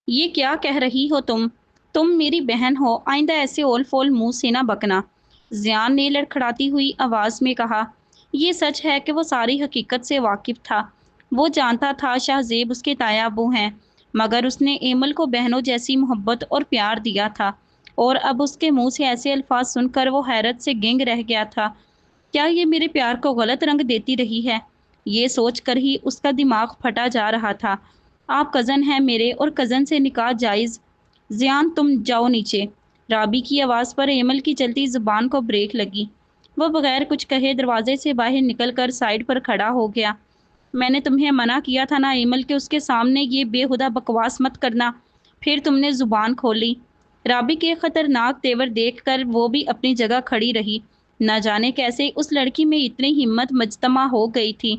یہ کیا کہہ رہی ہو تم میری بہن ہو، آئندہ ایسے اول فول منہ سے نہ بکنا۔ زیان نے لڑکھڑاتی ہوئی آواز میں کہا۔ یہ سچ ہے کہ وہ ساری حقیقت سے واقف تھا۔ وہ جانتا تھا شاہ زیب اس کے تایا ابو ہیں، مگر اس نے ایمل کو بہنوں جیسی محبت اور پیار دیا تھا، اور اب اس کے منہ سے ایسے الفاظ سن کر وہ حیرت سے گنگ رہ گیا تھا۔ کیا یہ میرے پیار کو غلط رنگ دیتی رہی ہے؟ یہ سوچ کر ہی اس کا دماغ پھٹا جا رہا تھا۔ آپ کزن ہیں میرے، اور کزن سے نکاح جائز۔ زیان تم جاؤ نیچے۔ رابی کی آواز پر ایمل کی چلتی زبان کو بریک لگی۔ وہ بغیر کچھ کہے دروازے سے باہر نکل کر سائڈ پر کھڑا ہو گیا۔ میں نے تمہیں منع کیا تھا نا ایمل کہ اس کے سامنے یہ بے ہودہ بکواس مت کرنا، پھر تم نے زبان کھولی۔ رابی کے خطرناک تیور دیکھ کر وہ بھی اپنی جگہ کھڑی رہی۔ نہ جانے کیسے اس لڑکی میں اتنی ہمت مجتمع ہو گئی تھی۔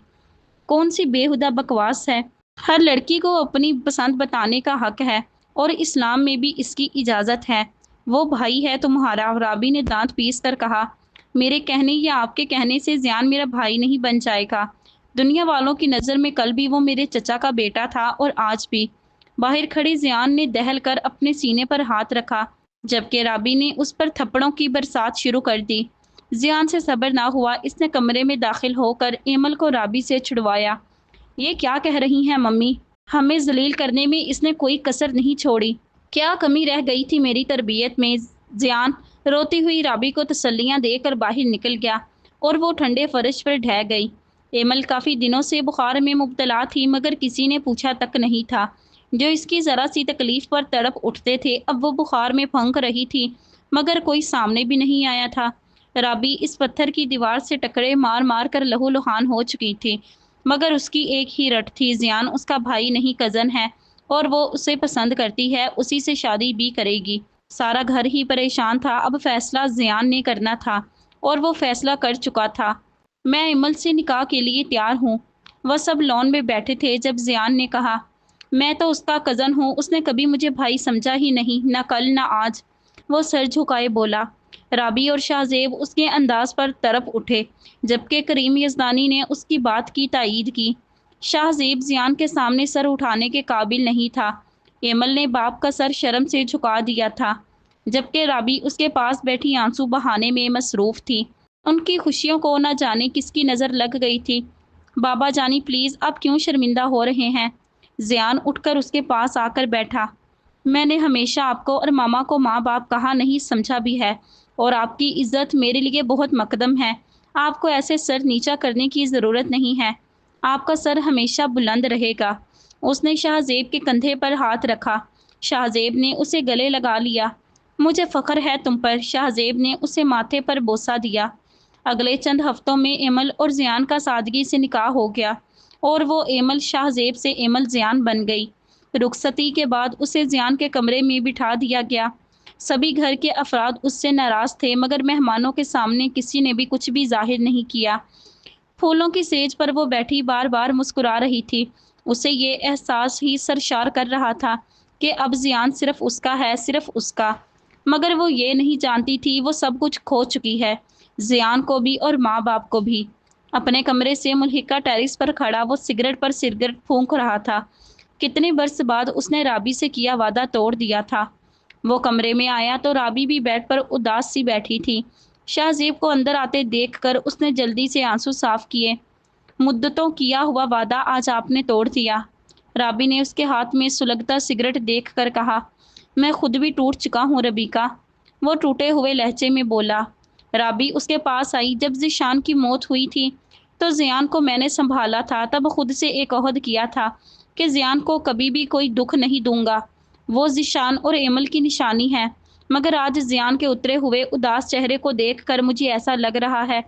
کون سی بےہودہ بکواس ہے؟ ہر لڑکی کو اپنی پسند بتانے کا حق ہے، اور اسلام میں بھی اس کی اجازت ہے۔ وہ بھائی ہے تمہارا، رابی نے دانت پیس کر کہا۔ میرے کہنے یا آپ کے کہنے سے زیان میرا بھائی نہیں بن جائے گا۔ دنیا والوں کی نظر میں کل بھی وہ میرے چچا کا بیٹا تھا، اور آج بھی۔ باہر کھڑی زیان نے دہل کر اپنے سینے پر ہاتھ رکھا، جبکہ رابی نے اس پر تھپڑوں کی برسات شروع کر دی۔ زیان سے صبر نہ ہوا، اس نے کمرے میں داخل ہو کر ایمل کو رابی سے چھڑوایا۔ یہ کیا کہہ رہی ہیں ممی؟ ہمیں ذلیل کرنے میں اس نے کوئی کسر نہیں چھوڑی۔ کیا کمی رہ گئی تھی میری تربیت میں؟ زیان روتی ہوئی رابی کو تسلیاں دے کر باہر نکل گیا، اور وہ ٹھنڈے فرش پر ڈھہ گئی۔ ایمل کافی دنوں سے بخار میں مبتلا تھی، مگر کسی نے پوچھا تک نہیں تھا۔ جو اس کی ذرا سی تکلیف پر تڑپ اٹھتے تھے، اب وہ بخار میں پھنک رہی تھی، مگر کوئی سامنے بھی نہیں آیا تھا۔ رابی اس پتھر کی دیوار سے ٹکرے مار مار کر لہو لہان ہو چکی تھی، مگر اس کی ایک ہی رٹ تھی، زیان اس کا بھائی نہیں کزن ہے، اور وہ اسے پسند کرتی ہے، اسی سے شادی بھی کرے گی۔ سارا گھر ہی پریشان تھا، اب فیصلہ زیان نے کرنا تھا، اور وہ فیصلہ کر چکا تھا۔ میں ایمل سے نکاح کے لیے تیار ہوں۔ وہ سب لان میں بیٹھے تھے جب زیان نے کہا، میں تو اس کا کزن ہوں، اس نے کبھی مجھے بھائی سمجھا ہی نہیں، نہ کل نہ آج۔ وہ سر جھکائے بولا۔ رابی اور شاہ زیب اس کے انداز پر تڑپ اٹھے، جبکہ کریم یزدانی نے اس کی بات کی تائید کی۔ شاہ زیب زیان کے سامنے سر اٹھانے کے قابل نہیں تھا۔ ایمل نے باپ کا سر شرم سے جھکا دیا تھا، جبکہ رابی اس کے پاس بیٹھی آنسو بہانے میں مصروف تھی۔ ان کی خوشیوں کو نہ جانے کس کی نظر لگ گئی تھی۔ بابا جانی پلیز، آپ کیوں شرمندہ ہو رہے ہیں؟ زیان اٹھ کر اس کے پاس آ کر بیٹھا۔ میں نے ہمیشہ آپ کو اور ماما کو ماں باپ کہا نہیں سمجھا بھی ہے، اور آپ کی عزت میرے لیے بہت مقدم ہے۔ آپ کو ایسے سر نیچا کرنے کی ضرورت نہیں ہے۔ آپ کا سر ہمیشہ بلند رہے گا۔ اس نے شاہ زیب کے کندھے پر ہاتھ رکھا۔ شاہ زیب نے اسے گلے لگا لیا۔ مجھے فخر ہے تم پر۔ شاہ زیب نے اسے ماتھے پر بوسہ دیا۔ اگلے چند ہفتوں میں ایمل اور زیان کا سادگی سے نکاح ہو گیا، اور وہ ایمل شاہ زیب سے ایمل زیان بن گئی۔ رخصتی کے بعد اسے زیان کے کمرے میں بٹھا دیا گیا۔ سبھی گھر کے افراد اس سے ناراض تھے، مگر مہمانوں کے سامنے کسی نے بھی کچھ بھی ظاہر نہیں کیا۔ پھولوں کی سیج پر وہ بیٹھی بار بار مسکرا رہی تھی۔ اسے یہ احساس ہی سرشار کر رہا تھا کہ اب زیان صرف اس کا ہے، صرف اس کا۔ مگر وہ یہ نہیں جانتی تھی وہ سب کچھ کھو چکی ہے، زیان کو بھی اور ماں باپ کو بھی۔ اپنے کمرے سے ملحقہ ٹیرس پر کھڑا وہ سگریٹ پر سگریٹ پھونک رہا تھا۔ کتنے برس بعد اس نے رابی سے کیا وعدہ توڑ دیا تھا۔ وہ کمرے میں آیا تو رابی بھی بیڈ پر اداس سی بیٹھی تھی۔ شاہ زیب کو اندر آتے دیکھ کر اس نے جلدی سے آنسو صاف کیے۔ مدتوں کیا ہوا وعدہ آج آپ نے توڑ دیا۔ رابی نے اس کے ہاتھ میں سلگتا سگریٹ دیکھ کر کہا، میں خود بھی ٹوٹ چکا ہوں ربیکا۔ وہ ٹوٹے ہوئے لہجے میں بولا۔ رابی اس کے پاس آئی۔ جب ذیشان کی موت ہوئی تھی تو زیان کو میں نے سنبھالا تھا، تب خود سے ایک عہد کیا تھا کہ زیان کو کبھی بھی کوئی دکھ نہیں دوں گا۔ وہ ذیشان اور ایمل کی نشانی ہے، مگر آج زیان کے اترے ہوئے اداس چہرے کو دیکھ کر مجھے ایسا لگ رہا ہے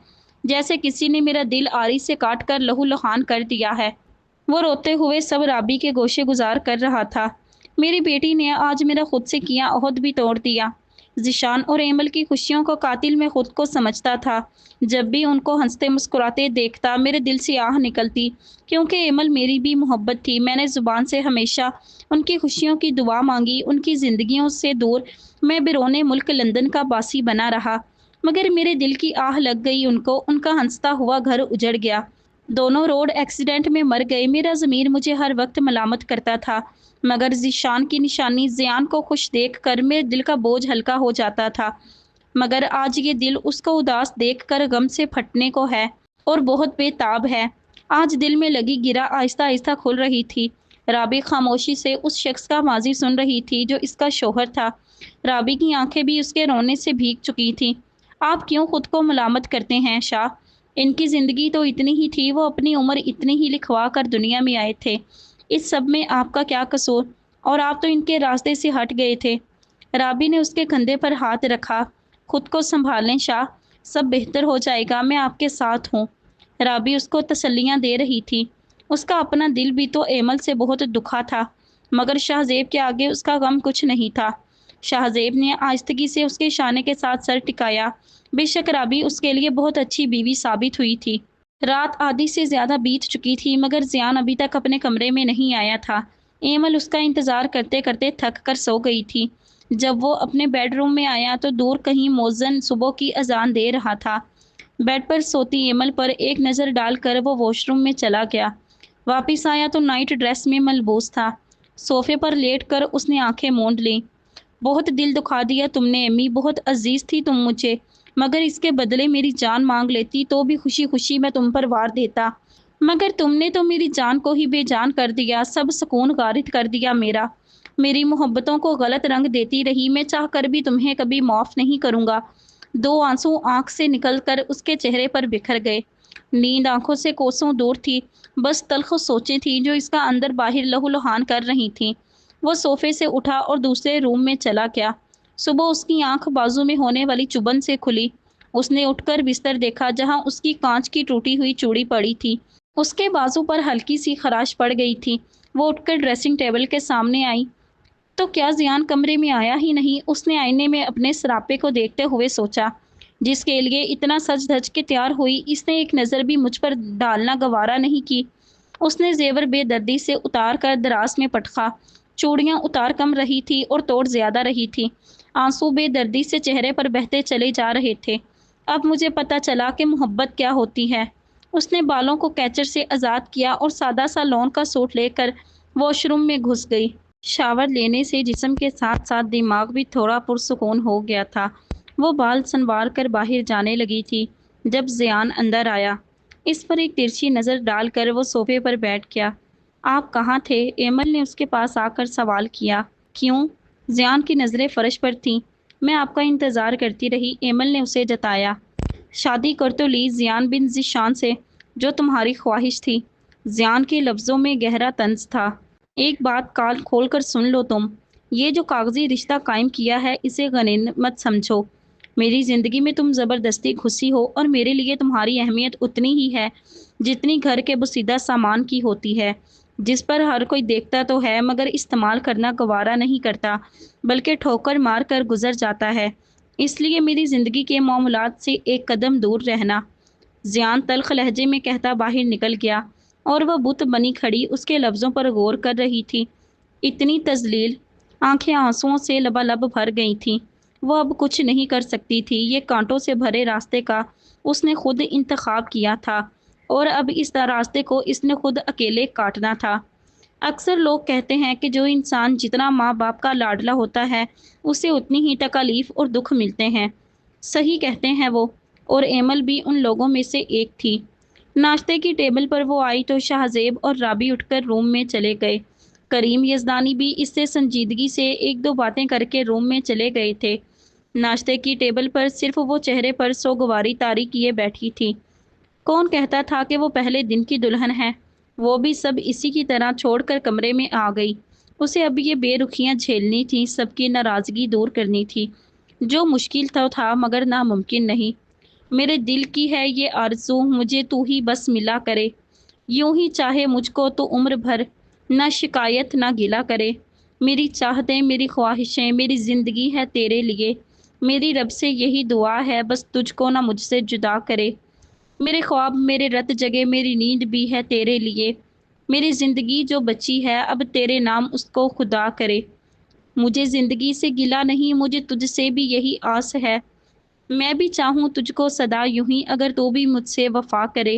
جیسے کسی نے میرا دل آری سے کاٹ کر لہو لہان کر دیا ہے۔ وہ روتے ہوئے سب رابی کے گوشے گزار کر رہا تھا۔ میری بیٹی نے آج میرا خود سے کیا عہد بھی توڑ دیا۔ ذیشان اور ایمل کی خوشیوں کو قاتل میں خود کو سمجھتا تھا۔ جب بھی ان کو ہنستے مسکراتے دیکھتا میرے دل سے آہ نکلتی، کیونکہ ایمل میری بھی محبت تھی۔ میں نے زبان سے ہمیشہ ان کی خوشیوں کی دعا مانگی، ان کی زندگیوں سے دور میں بیرون ملک لندن کا باسی بنا رہا، مگر میرے دل کی آہ لگ گئی ان کو، ان کا ہنستا ہوا گھر اجڑ گیا۔ دونوں روڈ ایکسیڈنٹ میں مر گئے۔ میرا ضمیر مجھے ہر وقت ملامت کرتا تھا، مگر ذیشان کی نشانی زیان کو خوش دیکھ کر میرے دل کا بوجھ ہلکا ہو جاتا تھا۔ مگر آج یہ دل اس کو اداس دیکھ کر غم سے پھٹنے کو ہے اور بہت بے تاب ہے۔ آج دل میں لگی گرہ آہستہ آہستہ کھل رہی تھی۔ رابی خاموشی سے اس شخص کا ماضی سن رہی تھی جو اس کا شوہر تھا۔ رابی کی آنکھیں بھی اس کے رونے سے بھیگ چکی تھیں۔ آپ کیوں خود کو ملامت کرتے ہیں شاہ؟ ان کی زندگی تو اتنی ہی تھی، وہ اپنی عمر اتنی ہی لکھوا کر دنیا میں آئے تھے۔ اس سب میں آپ کا کیا قصور؟ اور آپ تو ان کے راستے سے ہٹ گئے تھے۔ رابی نے اس کے کندھے پر ہاتھ رکھا۔ خود کو سنبھال لیں شاہ، سب بہتر ہو جائے گا، میں آپ کے ساتھ ہوں۔ رابی اس کو تسلیاں دے رہی تھی۔ اس کا اپنا دل بھی تو ایمل سے بہت دکھا تھا، مگر شاہ زیب کے آگے اس کا غم کچھ نہیں تھا۔ شاہ زیب نے آہستگی سے اس کے شانے کے ساتھ سر ٹکایا۔ بے شک رابی اس کے لیے بہت اچھی بیوی ثابت ہوئی تھی۔ رات آدھی سے زیادہ بیت چکی تھی، مگر زیان ابھی تک اپنے کمرے میں نہیں آیا تھا۔ ایمل اس کا انتظار کرتے کرتے تھک کر سو گئی تھی۔ جب وہ اپنے بیڈ روم میں آیا تو دور کہیں مؤذن صبح کی اذان دے رہا تھا۔ بیڈ پر سوتی ایمل پر ایک نظر ڈال کر وہ واش روم میں چلا گیا۔ واپس آیا تو نائٹ ڈریس میں ملبوس تھا۔ صوفے پر لیٹ کر اس نے آنکھیں موند لیں۔ بہت دل دکھا دیا تم نے امی، بہت عزیز تھی تم مجھے، مگر اس کے بدلے میری جان مانگ لیتی تو بھی خوشی خوشی میں تم پر وار دیتا، مگر تم نے تو میری جان کو ہی بے جان کر دیا، سب سکون غارت کر دیا میرا۔ میری محبتوں کو غلط رنگ دیتی رہی، میں چاہ کر بھی تمہیں کبھی معاف نہیں کروں گا۔ دو آنسو آنکھ سے نکل کر اس کے چہرے پر بکھر گئے۔ نیند آنکھوں سے کوسوں دور تھی، بس تلخ سوچیں تھیں جو اس کا اندر باہر لہو لہان کر رہی تھیں۔ وہ صوفے سے اٹھا اور دوسرے روم میں چلا گیا۔ صبح اس کی آنکھ بازو میں ہونے والی چبھن سے کھلی۔ اس نے اٹھ کر بستر دیکھا جہاں اس کی کانچ کی ٹوٹی ہوئی چوڑی پڑی تھی۔ اس کے بازو پر ہلکی سی خراش پڑ گئی تھی۔ وہ اٹھ کر ڈریسنگ ٹیبل کے سامنے آئی تو کیا زیان کمرے میں آیا ہی نہیں؟ اس نے آئینے میں اپنے سراپے کو دیکھتے ہوئے سوچا۔ جس کے لیے اتنا سج دھج کے تیار ہوئی، اس نے ایک نظر بھی مجھ پر ڈالنا گوارا نہیں کی۔ اس نے زیور بے دردی سے اتار کر دراز میں پٹخا۔ چوڑیاں اتار کم رہی تھی اور توڑ زیادہ رہی تھی۔ آنسو بے دردی سے چہرے پر بہتے چلے جا رہے تھے۔ اب مجھے پتہ چلا کہ محبت کیا ہوتی ہے۔ اس نے بالوں کو کیچر سے آزاد کیا اور سادہ سا لون کا سوٹ لے کر واش روم میں گھس گئی۔ شاور لینے سے جسم کے ساتھ ساتھ دماغ بھی تھوڑا پرسکون ہو گیا تھا۔ وہ بال سنوار کر باہر جانے لگی تھی جب زیان اندر آیا۔ اس پر ایک ترچھی نظر ڈال کر وہ صوفے پر بیٹھ گیا۔ آپ کہاں تھے؟ ایمل نے اس کے پاس آ کر سوال کیا۔ کیوں؟ زیان کی نظریں فرش پر تھیں۔ میں آپ کا انتظار کرتی رہی، ایمل نے اسے جتایا۔ شادی کر تو لی زیان بن ذیشان سے، جو تمہاری خواہش تھی۔ زیان کے لفظوں میں گہرا طنز تھا۔ ایک بات کان کھول کر سن لو تم، یہ جو کاغذی رشتہ قائم کیا ہے اسے غنیمت سمجھو۔ میری زندگی میں تم زبردستی گھسی ہو اور میرے لیے تمہاری اہمیت اتنی ہی ہے جتنی گھر کے بسیدہ سامان کی ہوتی ہے، جس پر ہر کوئی دیکھتا تو ہے مگر استعمال کرنا گوارا نہیں کرتا، بلکہ ٹھوکر مار کر گزر جاتا ہے۔ اس لیے میری زندگی کے معاملات سے ایک قدم دور رہنا۔ زیان تلخ لہجے میں کہتا باہر نکل گیا اور وہ بت بنی کھڑی اس کے لفظوں پر غور کر رہی تھی۔ اتنی تذلیل! آنکھیں آنسوؤں سے لبالب بھر گئی تھیں۔ وہ اب کچھ نہیں کر سکتی تھی۔ یہ کانٹوں سے بھرے راستے کا اس نے خود انتخاب کیا تھا اور اب اس راستے کو اس نے خود اکیلے کاٹنا تھا۔ اکثر لوگ کہتے ہیں کہ جو انسان جتنا ماں باپ کا لاڈلا ہوتا ہے اسے اتنی ہی تکالیف اور دکھ ملتے ہیں۔ صحیح کہتے ہیں وہ، اور ایمل بھی ان لوگوں میں سے ایک تھی۔ ناشتے کی ٹیبل پر وہ آئی تو شاہ زیب اور رابی اٹھ کر روم میں چلے گئے۔ کریم یزدانی بھی اس سے سنجیدگی سے ایک دو باتیں کر کے روم میں چلے گئے تھے۔ ناشتے کی ٹیبل پر صرف وہ چہرے پر سوگواری طاری کیے بیٹھی تھی۔ کون کہتا تھا کہ وہ پہلے دن کی دلہن ہے؟ وہ بھی سب اسی کی طرح چھوڑ کر کمرے میں آ گئی۔ اسے اب یہ بے رخیاں جھیلنی تھیں، سب کی ناراضگی دور کرنی تھی، جو مشکل تو تھا مگر ناممکن نہیں۔ میرے دل کی ہے یہ آرزو، مجھے تو ہی بس ملا کرے، یوں ہی چاہے مجھ کو تو عمر بھر، نہ شکایت نہ گلہ کرے۔ میری چاہتیں، میری خواہشیں، میری زندگی ہے تیرے لیے، میری رب سے یہی دعا ہے بس تجھ کو نہ مجھ سے جدا کرے۔ میرے خواب، میرے رت جگے، میری نیند بھی ہے تیرے لیے، میری زندگی جو بچی ہے اب تیرے نام اس کو خدا کرے۔ مجھے زندگی سے گلہ نہیں، مجھے تجھ سے بھی یہی آس ہے، میں بھی چاہوں تجھ کو سدا یوں ہی اگر تو بھی مجھ سے وفا کرے۔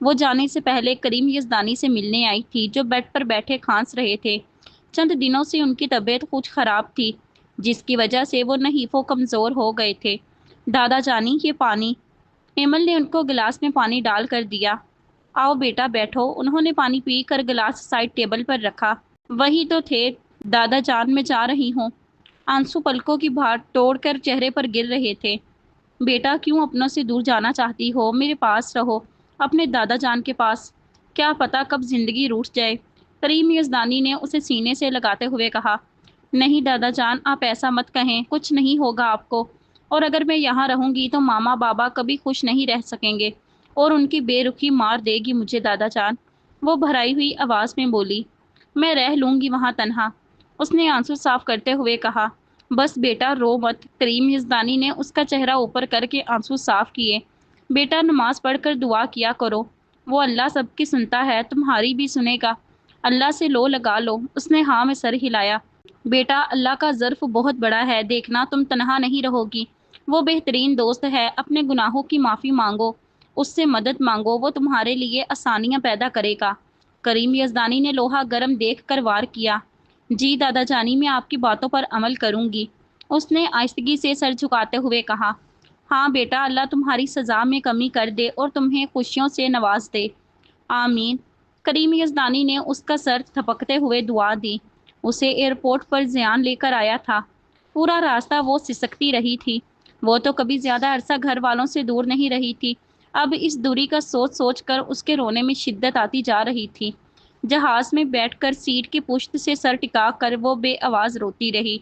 وہ جانے سے پہلے کریم یزدانی سے ملنے آئی تھی، جو بیڈ پر بیٹھے کھانس رہے تھے۔ چند دنوں سے ان کی طبیعت کچھ خراب تھی، جس کی وجہ سے وہ نحیف و کمزور ہو گئے تھے۔ دادا جانی، یہ پانی۔ ایمل نے ان کو گلاس میں پانی ڈال کر دیا۔ آؤ بیٹا بیٹھو۔ انہوں نے پانی پی کر گلاس سائڈ ٹیبل پر رکھا۔ وہی تو تھے دادا جان، میں جا رہی ہوں۔ آنسو پلکوں کی بھار توڑ کر چہرے پر گر رہے تھے۔ بیٹا کیوں اپنوں سے دور جانا چاہتی ہو؟ میرے پاس رہو، اپنے دادا جان کے پاس۔ کیا پتا کب زندگی روٹھ جائے۔ کریم یزدانی نے اسے سینے سے لگاتے ہوئے کہا۔ نہیں دادا جان، آپ ایسا مت کہیں، کچھ نہیں ہوگا آپ کو۔ اور اگر میں یہاں رہوں گی تو ماما بابا کبھی خوش نہیں رہ سکیں گے، اور ان کی بے رخی مار دے گی مجھے دادا جان۔ وہ بھرائی ہوئی آواز میں بولی۔ میں رہ لوں گی وہاں تنہا، اس نے آنسو صاف کرتے ہوئے کہا۔ بس بیٹا رو مت۔ کریم یزدانی نے اس کا چہرہ اوپر کر کے آنسو صاف کیے۔ بیٹا نماز پڑھ کر دعا کیا کرو، وہ اللہ سب کی سنتا ہے، تمہاری بھی سنے گا۔ اللہ سے لو لگا لو۔ اس نے ہاں میں سر ہلایا۔ بیٹا اللہ کا ظرف بہت بڑا ہے، دیکھنا تم تنہا نہیں رہو گی۔ وہ بہترین دوست ہے، اپنے گناہوں کی معافی مانگو، اس سے مدد مانگو، وہ تمہارے لیے آسانیاں پیدا کرے گا۔ کریم یزدانی نے لوہا گرم دیکھ کر وار کیا۔ جی دادا جانی، میں آپ کی باتوں پر عمل کروں گی، اس نے آہستگی سے سر جھکاتے ہوئے کہا۔ ہاں بیٹا، اللہ تمہاری سزا میں کمی کر دے اور تمہیں خوشیوں سے نواز دے۔ آمین۔ کریم یزدانی نے اس کا سر تھپکتے ہوئے دعا دی۔ اسے ایئرپورٹ پر زیان لے کر آیا تھا۔ پورا راستہ وہ سسکتی رہی تھی۔ وہ تو کبھی زیادہ عرصہ گھر والوں سے دور نہیں رہی تھی، اب اس دوری کا سوچ سوچ کر اس کے رونے میں شدت آتی جا رہی تھی۔ جہاز میں بیٹھ کر سیٹ کی پشت سے سر ٹکا کر وہ بے آواز روتی رہی۔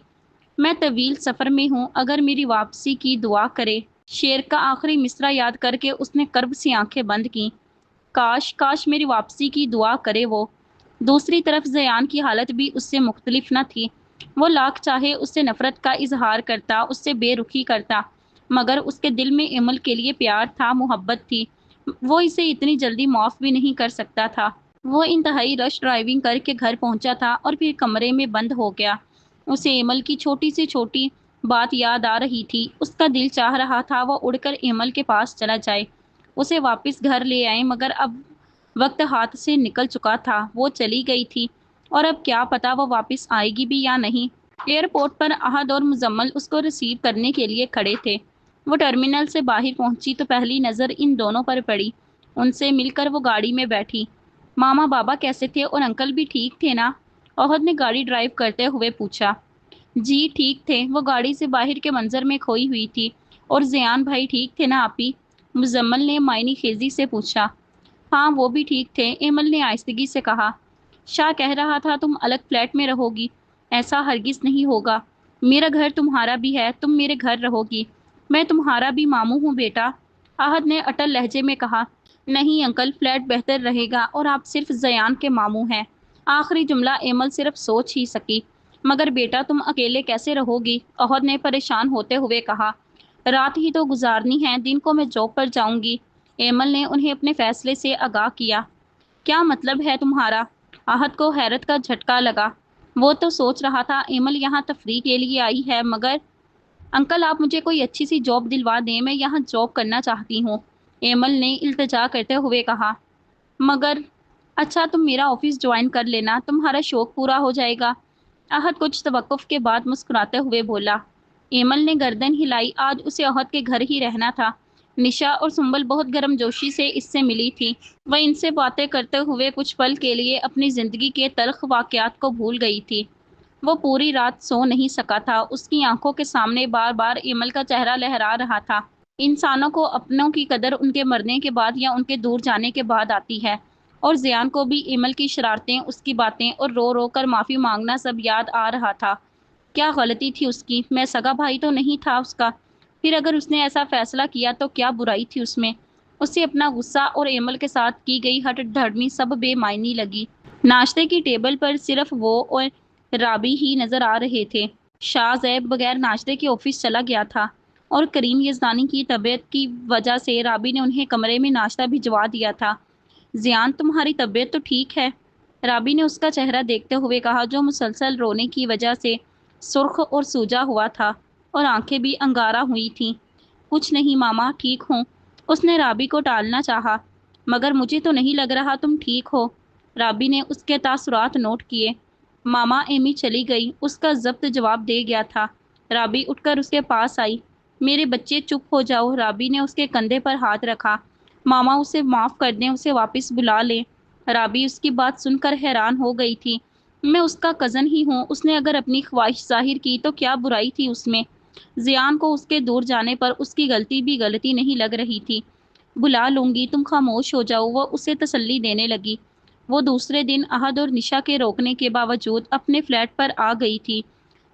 میں طویل سفر میں ہوں، اگر میری واپسی کی دعا کرے۔ شعر کا آخری مصرع یاد کر کے اس نے کرب سی آنکھیں بند کیں۔ کاش کاش میری واپسی کی دعا کرے وہ۔ دوسری طرف زیان کی حالت بھی اس سے مختلف نہ تھی۔ وہ لاکھ چاہے اس سے نفرت کا اظہار کرتا، اس سے بے رخی کرتا، مگر اس کے دل میں ایمل کے لیے پیار تھا، محبت تھی۔ وہ اسے اتنی جلدی معاف بھی نہیں کر سکتا تھا۔ وہ انتہائی رش ڈرائیونگ کر کے گھر پہنچا تھا اور پھر کمرے میں بند ہو گیا۔ اسے ایمل کی چھوٹی سے چھوٹی بات یاد آ رہی تھی۔ اس کا دل چاہ رہا تھا وہ اڑ کر ایمل کے پاس چلا جائے، اسے واپس گھر لے آئے، مگر اب وقت ہاتھ سے نکل چکا تھا۔ وہ چلی گئی تھی اور اب کیا پتا وہ واپس آئے گی بھی یا نہیں۔ ایئرپورٹ پر احد اور مزمل اس کو ریسیو کرنے کے لیے کھڑے تھے۔ وہ ٹرمینل سے باہر پہنچی تو پہلی نظر ان دونوں پر پڑی۔ ان سے مل کر وہ گاڑی میں بیٹھی۔ ماما بابا کیسے تھے اور انکل بھی ٹھیک تھے نا؟ احد نے گاڑی ڈرائیو کرتے ہوئے پوچھا۔ جی ٹھیک تھے، وہ گاڑی سے باہر کے منظر میں کھوئی ہوئی تھی۔ اور زیان بھائی ٹھیک تھے نا آپی؟ مزمل نے معنی خیزی سے پوچھا۔ ہاں وہ بھی ٹھیک تھے، ایمل نے آہستگی سے کہا۔ شاہ کہہ رہا تھا تم الگ فلیٹ میں رہو گی، ایسا ہرگز نہیں ہوگا۔ میرا گھر تمہارا بھی ہے، تم میرے گھر رہو گی، میں تمہارا بھی ماموں ہوں بیٹا، احد نے اٹل لہجے میں کہا۔ نہیں انکل، فلیٹ بہتر رہے گا اور آپ صرف زیان کے ماموں ہیں۔ آخری جملہ ایمل صرف سوچ ہی سکی۔ مگر بیٹا تم اکیلے کیسے رہو گی؟ احد نے پریشان ہوتے ہوئے کہا۔ رات ہی تو گزارنی ہے، دن کو میں جاب پر جاؤں گی، ایمل نے انہیں اپنے فیصلے سے آگاہ کیا۔ کیا مطلب ہے تمہارا؟ احد کو حیرت کا جھٹکا لگا۔ وہ تو سوچ رہا تھا ایمل یہاں تفریح کے لیے آئی ہے، مگر انکل آپ مجھے کوئی اچھی سی جاب دلوا دیں، میں یہاں جاب کرنا چاہتی ہوں، ایمل نے التجا کرتے ہوئے کہا۔ مگر اچھا تم میرا آفس جوائن کر لینا، تمہارا شوق پورا ہو جائے گا، احد کچھ توقف کے بعد مسکراتے ہوئے بولا۔ ایمل نے گردن ہلائی۔ آج اسے احد کے گھر ہی رہنا تھا۔ نشا اور سنبل بہت گرم جوشی سے اس سے ملی تھی۔ وہ ان سے باتیں کرتے ہوئے کچھ پل کے لیے اپنی زندگی کے تلخ واقعات کو بھول گئی تھی۔ وہ پوری رات سو نہیں سکا تھا، اس کی آنکھوں کے سامنے بار بار ایمل کا چہرہ لہرا رہا تھا۔ انسانوں کو اپنوں کی قدر ان کے مرنے کے بعد یا ان کے دور جانے کے بعد آتی ہے، اور زیان کو بھی ایمل کی شرارتیں، اس کی باتیں اور رو رو کر معافی مانگنا سب یاد آ رہا تھا۔ کیا غلطی تھی اس کی؟ میں سگا بھائی تو نہیں تھا اس کا، پھر اگر اس نے ایسا فیصلہ کیا تو کیا برائی تھی اس میں؟ اسے اپنا غصہ اور ایمل کے ساتھ کی گئی ہٹ دھرمی سب بے معنی لگی۔ ناشتے کی ٹیبل پر صرف وہ اور رابی ہی نظر آ رہے تھے۔ شاہ زیب بغیر ناشتے کے آفس چلا گیا تھا، اور کریم یزدانی کی طبیعت کی وجہ سے رابی نے انہیں کمرے میں ناشتہ بھجوا دیا تھا۔ زیان تمہاری طبیعت تو ٹھیک ہے؟ رابی نے اس کا چہرہ دیکھتے ہوئے کہا، جو مسلسل رونے کی وجہ سے سرخ اور سوجا ہوا تھا اور آنکھیں بھی انگارہ ہوئی تھیں۔ کچھ نہیں ماما، ٹھیک ہوں، اس نے رابی کو ٹالنا چاہا۔ مگر مجھے تو نہیں لگ رہا تم ٹھیک ہو۔ رابی نے اس کے تاثرات نوٹ کیے۔ ماما ایمی چلی گئی، اس کا ضبط جواب دے گیا تھا۔ رابی اٹھ کر اس کے پاس آئی۔ میرے بچے چپ ہو جاؤ، رابی نے اس کے کندھے پر ہاتھ رکھا۔ ماما اسے معاف کر دیں، اسے واپس بلا لیں۔ رابی اس کی بات سن کر حیران ہو گئی تھی۔ میں اس کا کزن ہی ہوں، اس نے اگر اپنی خواہش ظاہر کی تو کیا برائی تھی اس میں؟ زیان کو اس کے دور جانے پر اس کی غلطی بھی غلطی نہیں لگ رہی تھی۔ بلا لوں گی، تم خاموش ہو جاؤ، وہ اسے تسلی دینے لگی۔ وہ دوسرے دن احد اور نشا کے روکنے کے باوجود اپنے فلیٹ پر آ گئی تھی۔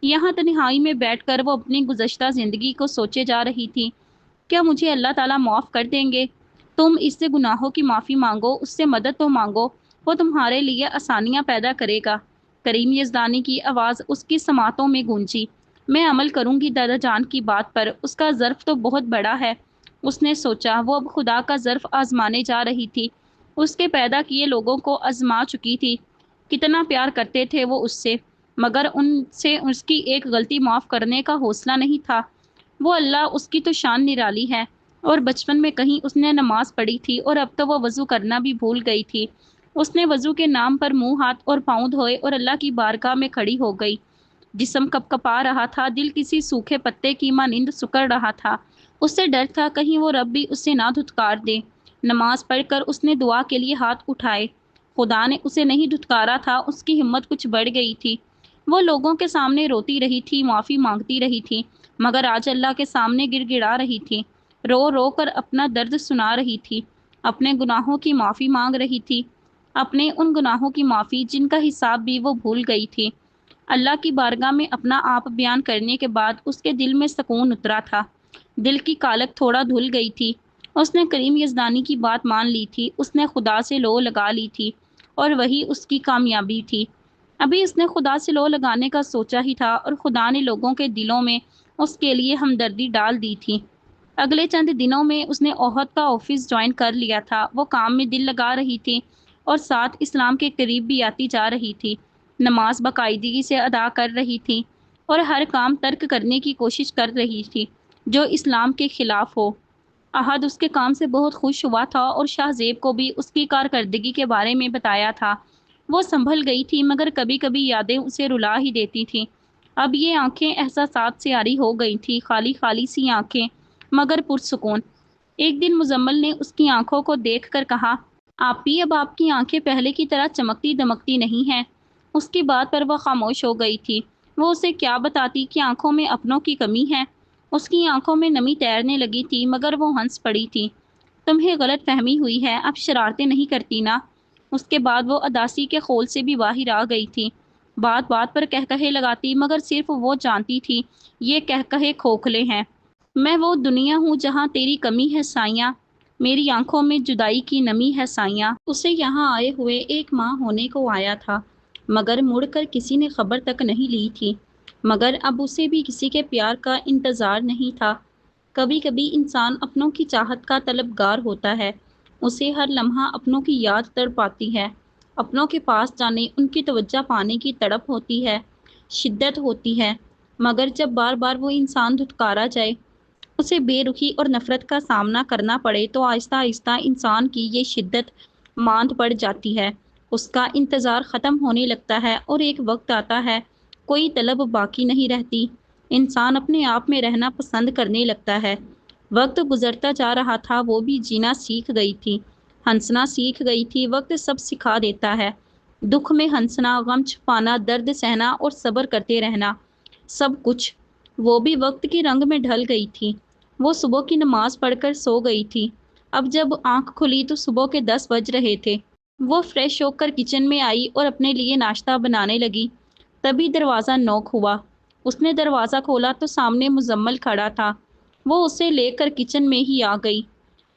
یہاں تنہائی میں بیٹھ کر وہ اپنی گزشتہ زندگی کو سوچے جا رہی تھی۔ کیا مجھے اللہ تعالیٰ معاف کر دیں گے؟ تم اس سے گناہوں کی معافی مانگو، اس سے مدد تو مانگو، وہ تمہارے لیے آسانیاں پیدا کرے گا۔ کریم یزدانی کی آواز اس کی سماعتوں میں گونجی۔ میں عمل کروں گی دادا جان کی بات پر، اس کا ظرف تو بہت بڑا ہے۔ اس نے سوچا وہ اب خدا کا ظرف آزمانے جا رہی تھی۔ اس کے پیدا کیے لوگوں کو آزما چکی تھی۔ کتنا پیار کرتے تھے وہ اس سے، مگر ان سے اس کی ایک غلطی معاف کرنے کا حوصلہ نہیں تھا۔ وہ اللہ، اس کی تو شان نرالی ہے، اور بچپن میں کہیں اس نے نماز پڑھی تھی اور اب تو وہ وضو کرنا بھی بھول گئی تھی۔ اس نے وضو کے نام پر منہ، ہاتھ اور پاؤں دھوئے اور اللہ کی بارگاہ میں کھڑی ہو گئی۔ جسم کپ کپا رہا تھا، دل کسی سوکھے پتے کی مانند سکڑ رہا تھا۔ اس سے ڈر تھا کہیں وہ رب بھی اسے نہ دھتکار دے۔ نماز پڑھ کر اس نے دعا کے لیے ہاتھ اٹھائے۔ خدا نے اسے نہیں دھتکارا تھا، اس کی ہمت کچھ بڑھ گئی تھی۔ وہ لوگوں کے سامنے روتی رہی تھی، معافی مانگتی رہی تھی، مگر آج اللہ کے سامنے گڑ گڑا رہی تھی، رو رو کر اپنا درد سنا رہی تھی، اپنے گناہوں کی معافی مانگ رہی تھی، اپنے ان گناہوں کی معافی جن کا حساب بھی وہ بھول گئی تھی۔ اللہ کی بارگاہ میں اپنا آپ بیان کرنے کے بعد اس کے دل میں سکون اترا تھا۔ دل کی کالک تھوڑا دھل گئی تھی۔ اس نے کریم یزدانی کی بات مان لی تھی، اس نے خدا سے لو لگا لی تھی، اور وہی اس کی کامیابی تھی۔ ابھی اس نے خدا سے لو لگانے کا سوچا ہی تھا اور خدا نے لوگوں کے دلوں میں اس کے لیے ہمدردی ڈال دی تھی۔ اگلے چند دنوں میں اس نے احد کا آفس جوائن کر لیا تھا۔ وہ کام میں دل لگا رہی تھی اور ساتھ اسلام کے قریب بھی آتی جا رہی تھی۔ نماز باقاعدگی سے ادا کر رہی تھی اور ہر کام ترک کرنے کی کوشش کر رہی تھی جو اسلام کے خلاف ہو۔ احد اس کے کام سے بہت خوش ہوا تھا اور شاہ زیب کو بھی اس کی کارکردگی کے بارے میں بتایا تھا۔ وہ سنبھل گئی تھی، مگر کبھی کبھی یادیں اسے رلا ہی دیتی تھیں۔ اب یہ آنکھیں احساسات سے عاری ہو گئی تھیں، خالی خالی سی آنکھیں، مگر پرسکون۔ ایک دن مزمل نے اس کی آنکھوں کو دیکھ کر کہا، آپی، اب آپ کی آنکھیں پہلے کی طرح چمکتی دمکتی نہیں ہیں۔ اس کی بات پر وہ خاموش ہو گئی تھی۔ وہ اسے کیا بتاتی کہ آنکھوں میں اپنوں کی کمی ہے؟ اس کی آنکھوں میں نمی تیرنے لگی تھی، مگر وہ ہنس پڑی تھی۔ تمہیں غلط فہمی ہوئی ہے، اب شرارتیں نہیں کرتی نا؟ اس کے بعد وہ اداسی کے خول سے بھی باہر آ گئی تھی۔ بات بات پر کہکہے لگاتی، مگر صرف وہ جانتی تھی یہ کہکہے کھوکھلے ہیں۔ میں وہ دنیا ہوں جہاں تیری کمی ہے سائیاں، میری آنکھوں میں جدائی کی نمی ہے سائیاں۔ اسے یہاں آئے ہوئے 1 ماہ ہونے کو آیا تھا، مگر مڑ کر کسی نے خبر تک نہیں لی تھی۔ مگر اب اسے بھی کسی کے پیار کا انتظار نہیں تھا۔ کبھی کبھی انسان اپنوں کی چاہت کا طلبگار ہوتا ہے، اسے ہر لمحہ اپنوں کی یاد تڑپاتی ہے، اپنوں کے پاس جانے، ان کی توجہ پانے کی تڑپ ہوتی ہے، شدت ہوتی ہے۔ مگر جب بار بار وہ انسان دھتکارا جائے، اسے بے رخی اور نفرت کا سامنا کرنا پڑے، تو آہستہ آہستہ انسان کی یہ شدت ماند پڑ جاتی ہے، اس کا انتظار ختم ہونے لگتا ہے، اور ایک وقت آتا ہے کوئی طلب باقی نہیں رہتی، انسان اپنے آپ میں رہنا پسند کرنے لگتا ہے۔ وقت گزرتا جا رہا تھا، وہ بھی جینا سیکھ گئی تھی، ہنسنا سیکھ گئی تھی۔ وقت سب سکھا دیتا ہے، دکھ میں ہنسنا، غم چھپانا، درد سہنا اور صبر کرتے رہنا، سب کچھ۔ وہ بھی وقت کی رنگ میں ڈھل گئی تھی۔ وہ صبح کی نماز پڑھ کر سو گئی تھی۔ اب جب آنکھ کھلی تو صبح کے 10 بج رہے تھے۔ وہ فریش ہو کر کچن میں آئی اور اپنے لیے ناشتہ بنانے لگی۔ تبھی دروازہ نوک ہوا۔ اس نے دروازہ کھولا تو سامنے مزمل کھڑا تھا۔ وہ اسے لے کر کچن میں ہی آ گئی۔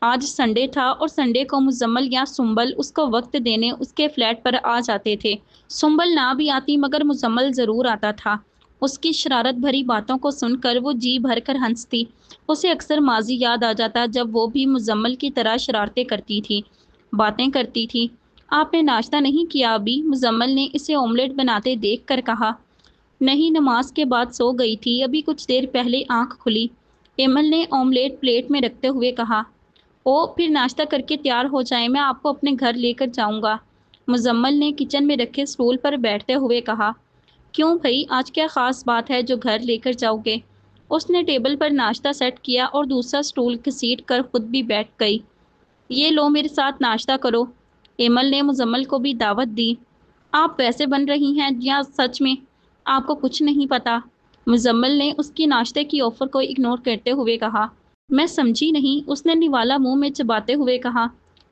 آج سنڈے تھا اور سنڈے کو مزمل یا سنبل اس کو وقت دینے اس کے فلیٹ پر آ جاتے تھے۔ سنبل نہ بھی آتی مگر مزمل ضرور آتا تھا۔ اس کی شرارت بھری باتوں کو سن کر وہ جی بھر کر ہنستی۔ اسے اکثر ماضی یاد آ جاتا جب وہ بھی مزمل کی طرح شرارتیں کرتی تھی، باتیں کرتی تھی۔ آپ نے ناشتہ نہیں کیا ابھی؟ مزمل نے اسے آملیٹ بناتے دیکھ کر کہا۔ نہیں، نماز کے بعد سو گئی تھی، ابھی کچھ دیر پہلے آنکھ کھلی، ایمل نے آملیٹ پلیٹ میں رکھتے ہوئے کہا۔ پھر ناشتہ کر کے تیار ہو جائیں، میں آپ کو اپنے گھر لے کر جاؤں گا، مزمل نے کچن میں رکھے اسٹول پر بیٹھتے ہوئے کہا۔ کیوں بھائی، آج کیا خاص بات ہے جو گھر لے کر جاؤ گے؟ اس نے ٹیبل پر ناشتہ سیٹ کیا اور دوسرا اسٹول گھسیٹ کر خود بھی بیٹھ گئی۔ یہ لو، میرے ساتھ ناشتہ کرو۔ ایمل نے مزمل کو بھی دعوت دی۔ آپ ویسے بن رہی ہیں یا سچ میں آپ کو کچھ نہیں پتا؟ مزمل نے اس کی ناشتے کی آفر کو اگنور کرتے ہوئے کہا۔ میں سمجھی نہیں، اس نے نوالا منہ میں چباتے ہوئے کہا۔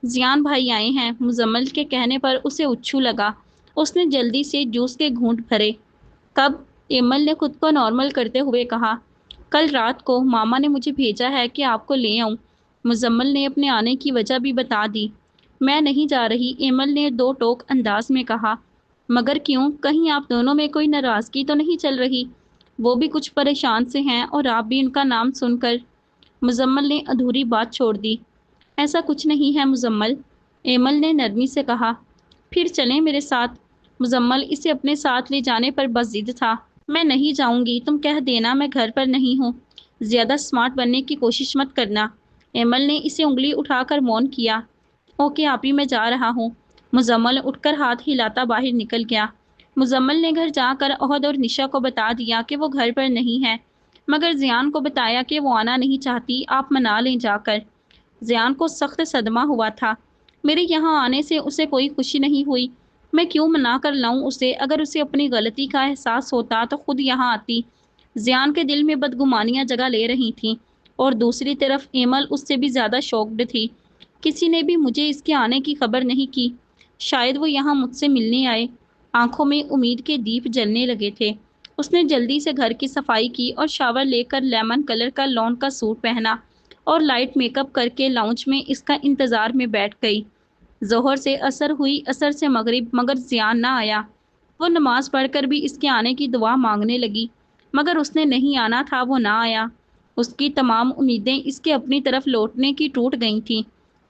زیان بھائی آئے ہیں، مزمل کے کہنے پر اسے اچھو لگا۔ اس نے جلدی سے جوس کے گھونٹ بھرے۔ کب؟ ایمل نے خود کو نارمل کرتے ہوئے کہا۔ کل رات کو ماما نے مجھے بھیجا ہے کہ آپ کو لے آؤں۔ مزمل نے اپنے آنے کی وجہ بھی بتا دی۔ میں نہیں جا رہی، ایمل نے دو ٹوک انداز میں کہا۔ مگر کیوں؟ کہیں آپ دونوں میں کوئی ناراضگی تو نہیں چل رہی؟ وہ بھی کچھ پریشان سے ہیں اور آپ بھی ان کا نام سن کر۔ مزمل نے ادھوری بات چھوڑ دی۔ ایسا کچھ نہیں ہے مزمل، ایمل نے نرمی سے کہا۔ پھر چلیں میرے ساتھ۔ مزمل اسے اپنے ساتھ لے جانے پر بس ضد تھا۔ میں نہیں جاؤں گی، تم کہہ دینا میں گھر پر نہیں ہوں۔ زیادہ سمارٹ بننے کی کوشش مت کرنا۔ ایمل نے اسے انگلی اٹھا کر مون کیا۔ اوکے آپی، میں جا رہا ہوں۔ مزمل اٹھ کر ہاتھ ہلاتا باہر نکل گیا۔ مزمل نے گھر جا کر عہد اور نشا کو بتا دیا کہ وہ گھر پر نہیں ہے، مگر زیان کو بتایا کہ وہ آنا نہیں چاہتی، آپ منا لیں جا کر۔ زیان کو سخت صدمہ ہوا تھا۔ میرے یہاں آنے سے اسے کوئی خوشی نہیں ہوئی، میں کیوں منا کر لاؤں اسے؟ اگر اسے اپنی غلطی کا احساس ہوتا تو خود یہاں آتی۔ زیان کے دل میں بدگمانیاں جگہ لے رہی تھیں، اور دوسری طرف ایمل اس سے بھی زیادہ شوکڈ تھی۔ کسی نے بھی مجھے اس کے آنے کی خبر نہیں کی۔ شاید وہ یہاں مجھ سے ملنے آئے۔ آنکھوں میں امید کے دیپ جلنے لگے تھے۔ اس نے جلدی سے گھر کی صفائی کی اور شاور لے کر لیمن کلر کا لون کا سوٹ پہنا اور لائٹ میک اپ کر کے لاؤنج میں اس کا انتظار میں بیٹھ گئی۔ ظہر سے عصر ہوئی، عصر سے مغرب، مگر زیان نہ آیا۔ وہ نماز پڑھ کر بھی اس کے آنے کی دعا مانگنے لگی، مگر اس نے نہیں آنا تھا، وہ نہ آیا۔ اس کی تمام امیدیں اس کے اپنی طرف لوٹنے کی ٹوٹ گئی تھیں۔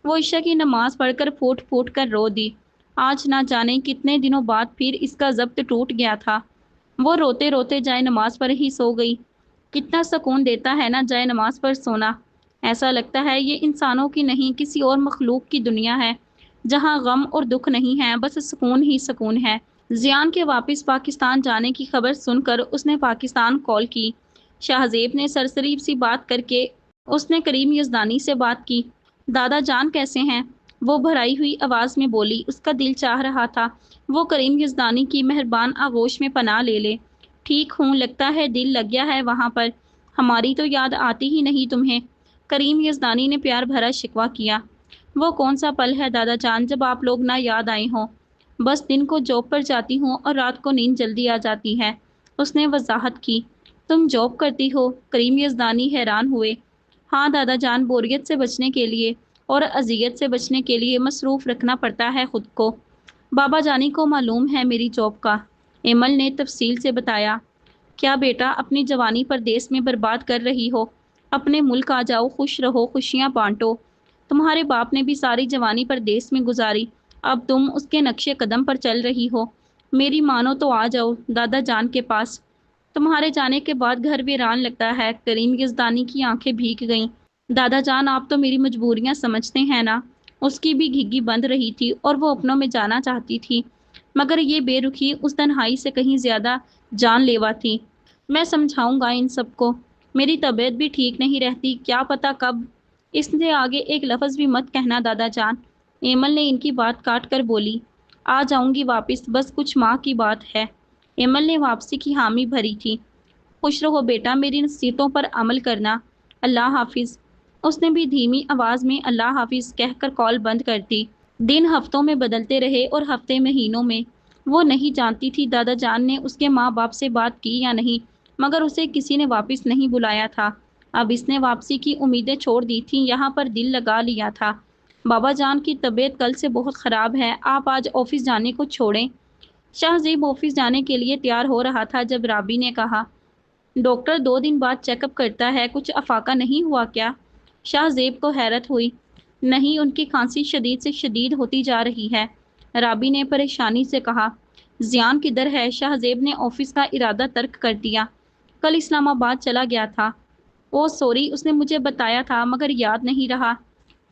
وہ عشاء کی نماز پڑھ کر پھوٹ پھوٹ کر رو دی۔ آج نہ جانے کتنے دنوں بعد پھر اس کا ضبط ٹوٹ گیا تھا۔ وہ روتے روتے جائے نماز پر ہی سو گئی۔ کتنا سکون دیتا ہے نا جائے نماز پر سونا۔ ایسا لگتا ہے یہ انسانوں کی نہیں کسی اور مخلوق کی دنیا ہے، جہاں غم اور دکھ نہیں ہے، بس سکون ہی سکون ہے۔ زیان کے واپس پاکستان جانے کی خبر سن کر اس نے پاکستان کال کی۔ شاہزیب نے سرسری سی بات کر کے اس نے کریم یزدانی سے بات کی۔ دادا جان کیسے ہیں؟ وہ بھرائی ہوئی آواز میں بولی۔ اس کا دل چاہ رہا تھا وہ کریم یزدانی کی مہربان آغوش میں پناہ لے لے۔ ٹھیک ہوں، لگتا ہے دل لگ گیا ہے وہاں پر۔ ہماری تو یاد آتی ہی نہیں تمہیں، کریم یزدانی نے پیار بھرا شکوہ کیا۔ وہ کون سا پل ہے دادا جان جب آپ لوگ نہ یاد آئے ہوں؟ بس دن کو جاب پر جاتی ہوں اور رات کو نیند جلدی آ جاتی ہے، اس نے وضاحت کی۔ تم جاب کرتی ہو؟ کریم یزدانی حیران ہوئے۔ ہاں دادا جان، بوریت سے بچنے کے لیے اور اذیت سے بچنے کے لیے مصروف رکھنا پڑتا ہے خود کو۔ بابا جانی کو معلوم ہے میری جاب کا، ایمل نے تفصیل سے بتایا۔ کیا بیٹا اپنی جوانی پردیس میں برباد کر رہی ہو؟ اپنے ملک آ جاؤ، خوش رہو، خوشیاں بانٹو۔ تمہارے باپ نے بھی ساری جوانی پردیس میں گزاری، اب تم اس کے نقش قدم پر چل رہی ہو۔ میری مانو تو آ جاؤ دادا جان کے پاس۔ تمہارے جانے کے بعد گھر ویران لگتا ہے۔ کریم یزدانی کی آنکھیں بھیگ گئیں۔ دادا جان آپ تو میری مجبوریاں سمجھتے ہیں نا۔ اس کی بھی گھگی بند رہی تھی اور وہ اپنوں میں جانا چاہتی تھی، مگر یہ بے رخی اس تنہائی سے کہیں زیادہ جان لیوا تھی۔ میں سمجھاؤں گا ان سب کو، میری طبیعت بھی ٹھیک نہیں رہتی، کیا پتہ کب۔ اس سے آگے ایک لفظ بھی مت کہنا دادا جان، ایمل نے ان کی بات کاٹ کر بولی۔ آ جاؤں گی واپس، بس کچھ ماہ کی بات ہے۔ ایمل نے واپسی کی حامی بھری تھی۔ خوش رہو بیٹا، میری نصیحتوں پر عمل کرنا۔ اللہ حافظ۔ اس نے بھی دھیمی آواز میں اللہ حافظ کہہ کر کال بند کر دی۔ دن ہفتوں میں بدلتے رہے اور ہفتے مہینوں میں۔ وہ نہیں جانتی تھی دادا جان نے اس کے ماں باپ سے بات کی یا نہیں، مگر اسے کسی نے واپس نہیں بلایا تھا۔ اب اس نے واپسی کی امیدیں چھوڑ دی تھیں، یہاں پر دل لگا لیا تھا۔ بابا جان کی طبیعت کل سے بہت خراب ہے، آپ آج آفس جانے کو چھوڑیں۔ شاہزیب آفس جانے کے لیے تیار ہو رہا تھا جب رابی نے کہا، ڈاکٹر 2 دن بعد چیک اپ کرتا ہے، کچھ افاقہ نہیں ہوا کیا؟ شاہزیب کو حیرت ہوئی۔ نہیں، ان کی کھانسی شدید سے شدید ہوتی جا رہی ہے، رابی نے پریشانی سے کہا۔ زیان کدھر ہے؟ شاہزیب نے آفس کا ارادہ ترک کر دیا۔ کل اسلام آباد چلا گیا تھا۔ اوہ سوری، اس نے مجھے بتایا تھا مگر یاد نہیں رہا۔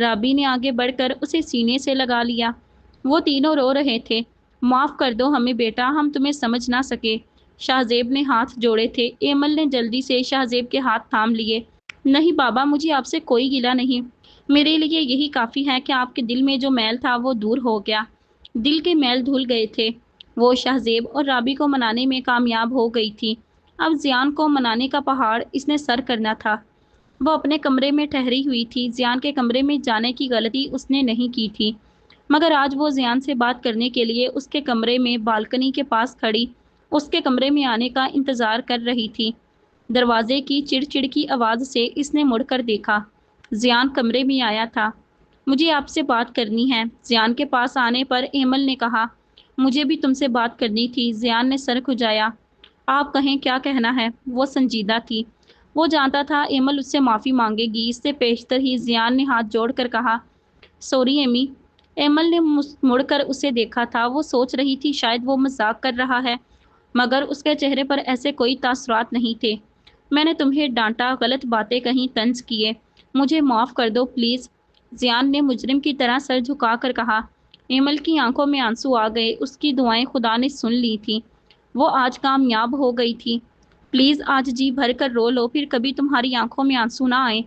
رابی نے آگے بڑھ کر اسے سینے سے لگا لیا۔ وہ تینوں رو رہے تھے۔ معاف کر دو ہمیں بیٹا، ہم تمہیں سمجھ نہ سکے۔ شاہزیب نے ہاتھ جوڑے تھے۔ ایمل نے جلدی سے شاہزیب کے ہاتھ تھام لیے۔ نہیں بابا، مجھے آپ سے کوئی گلہ نہیں۔ میرے لیے یہی کافی ہے کہ آپ کے دل میں جو میل تھا وہ دور ہو گیا۔ دل کے میل دھل گئے تھے۔ وہ شاہزیب اور رابی کو منانے میں کامیاب ہو گئی تھی۔ اب زیان کو منانے کا پہاڑ اس نے سر کرنا تھا۔ وہ اپنے کمرے میں ٹھہری ہوئی تھی۔ زیان کے کمرے میں جانے کی غلطی اس نے نہیں کی تھی، مگر آج وہ زیان سے بات کرنے کے لیے اس کے کمرے میں بالکنی کے پاس کھڑی اس کے کمرے میں آنے کا انتظار کر رہی تھی۔ دروازے کی چڑ کی آواز سے اس نے مڑ کر دیکھا۔ زیان کمرے میں آیا تھا۔ مجھے آپ سے بات کرنی ہے، زیان کے پاس آنے پر ایمل نے کہا۔ مجھے بھی تم سے بات کرنی تھی، زیان نے سر کھجایا۔ آپ کہیں، کیا کہنا ہے؟ وہ سنجیدہ تھی۔ وہ جانتا تھا ایمل اس سے معافی مانگے گی۔ اس سے پیشتر ہی زیان نے ہاتھ جوڑ کر کہا، سوری ایمی۔ ایمل نے مڑ کر اسے دیکھا تھا۔ وہ سوچ رہی تھی شاید وہ مذاق کر رہا ہے، مگر اس کے چہرے پر ایسے کوئی تاثرات نہیں تھے۔ میں نے تمہیں ڈانٹا، غلط باتیں کہیں، طنز کیے، مجھے معاف کر دو پلیز، زیان نے مجرم کی طرح سر جھکا کر کہا۔ ایمل کی آنکھوں میں آنسو آ گئے۔ اس کی دعائیں خدا نے سن لی تھیں۔ وہ آج کامیاب ہو گئی تھی۔ پلیز آج جی بھر کر رو لو، پھر کبھی تمہاری آنکھوں میں آنسو نہ آئیں۔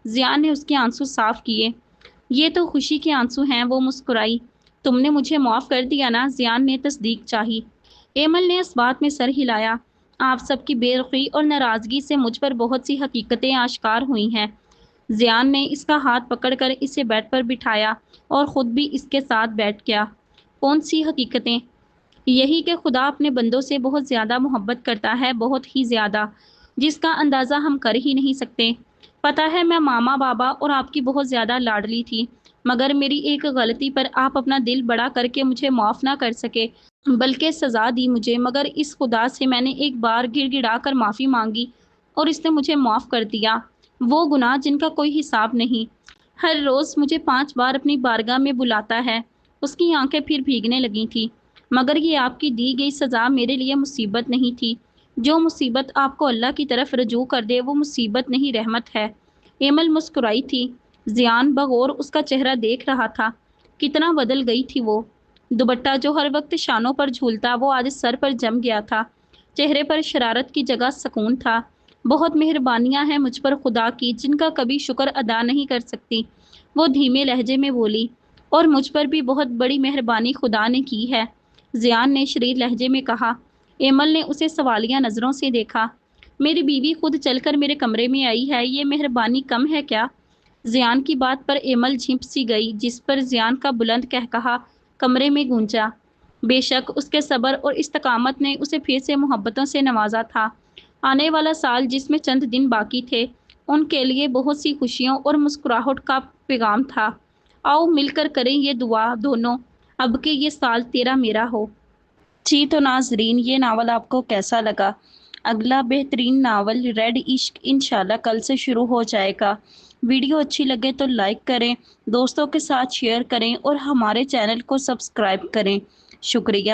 زیان نے اس کے آنسو صاف کیے۔ یہ تو خوشی کے آنسو ہیں، وہ مسکرائی۔ تم نے مجھے معاف کر دیا نا؟ زیان نے تصدیق چاہی۔ ایمل نے اس بات میں سر ہلایا۔ آپ سب کی بے رخی اور ناراضگی سے مجھ پر بہت سی حقیقتیں آشکار ہوئی ہیں۔ زیان نے اس کا ہاتھ پکڑ کر اسے بیڈ پر بٹھایا اور خود بھی اس کے ساتھ بیٹھ گیا۔ کون سی حقیقتیں؟ یہی کہ خدا اپنے بندوں سے بہت زیادہ محبت کرتا ہے، بہت ہی زیادہ، جس کا اندازہ ہم کر ہی نہیں سکتے۔ پتہ ہے میں ماما، بابا اور آپ کی بہت زیادہ لاڈلی تھی، مگر میری ایک غلطی پر آپ اپنا دل بڑا کر کے مجھے معاف نہ کر سکے، بلکہ سزا دی مجھے۔ مگر اس خدا سے میں نے ایک بار گڑ گڑا کر معافی مانگی اور اس نے مجھے معاف کر دیا۔ وہ گناہ جن کا کوئی حساب نہیں۔ ہر روز مجھے 5 بار اپنی بارگاہ میں بلاتا ہے۔ اس کی آنکھیں پھر بھیگنے لگی تھیں۔ مگر یہ آپ کی دی گئی سزا میرے لیے مصیبت نہیں تھی۔ جو مصیبت آپ کو اللہ کی طرف رجوع کر دے وہ مصیبت نہیں، رحمت ہے۔ ایمل مسکرائی تھی۔ زیان بغور اس کا چہرہ دیکھ رہا تھا۔ کتنا بدل گئی تھی وہ۔ دوپٹہ جو ہر وقت شانوں پر جھولتا وہ آج سر پر جم گیا تھا۔ چہرے پر شرارت کی جگہ سکون تھا۔ بہت مہربانیاں ہیں مجھ پر خدا کی، جن کا کبھی شکر ادا نہیں کر سکتی، وہ دھیمے لہجے میں بولی، اور مجھ پر بھی بہت بڑی مہربانی خدا نے کی ہے، زیان نے شریر لہجے میں کہا۔ ایمل نے اسے سوالیہ نظروں سے دیکھا۔ میری بیوی خود چل کر میرے کمرے میں آئی ہے، یہ مہربانی کم ہے کیا؟ زیان کی بات پر ایمل جھنپ سی گئی، جس پر زیان کا بلند قہقہا کمرے میں گونجا۔ بے شک اس کے صبر اور استقامت نے اسے پھر سے محبتوں سے نوازا تھا۔ آنے والا سال جس میں چند دن باقی تھے، ان کے لیے بہت سی خوشیوں اور مسکراہٹ کا پیغام تھا۔ آؤ مل کر کریں یہ دعا دونوں، اب کہ یہ سال تیرا میرا ہو۔ جی تو ناظرین، یہ ناول آپ کو کیسا لگا؟ اگلا بہترین ناول ریڈ عشق انشاءاللہ کل سے شروع ہو جائے گا۔ ویڈیو اچھی لگے تو لائک کریں، دوستوں کے ساتھ شیئر کریں اور ہمارے چینل کو سبسکرائب کریں۔ شکریہ۔